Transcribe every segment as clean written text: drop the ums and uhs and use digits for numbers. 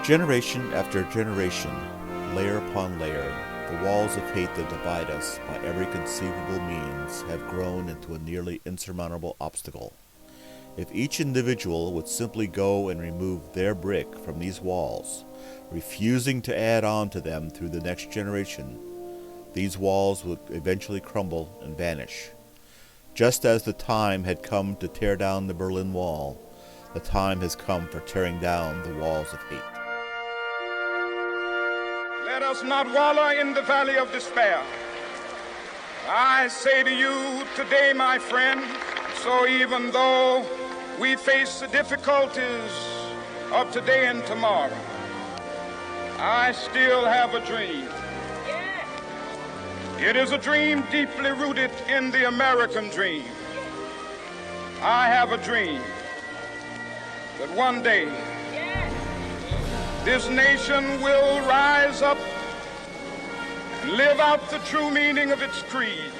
Generation after generation, layer upon layer, the walls of hate that divide us by every conceivable means have grown into a nearly insurmountable obstacle. If each individual would simply go and remove their brick from these walls, refusing to add on to them through the next generation, these walls would eventually crumble and vanish. Just as the time had come to tear down the Berlin Wall, the time has come for tearing down the walls of hate. Let us not wallow in the valley of despair. I say to you today, my friend, so even though we face the difficulties of today and tomorrow, I still have a dream. It is a dream deeply rooted in the American dream. I have a dream that one day this nation will rise up and live out the true meaning of its creed.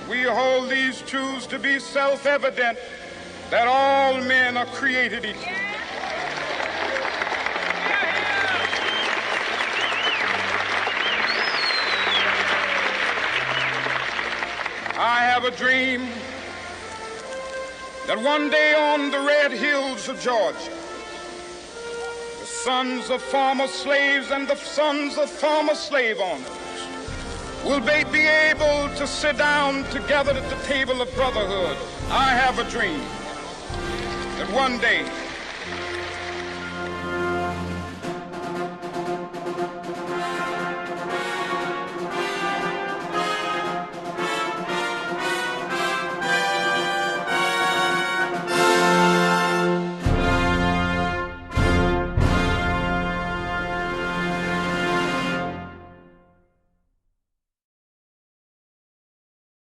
We hold these truths to be self-evident, that all men are created equal. I have a dream that one day on the red hills of Georgia, the sons of former slaves and the sons of former slave owners will be able to sit down together at the table of brotherhood. I have a dream that one day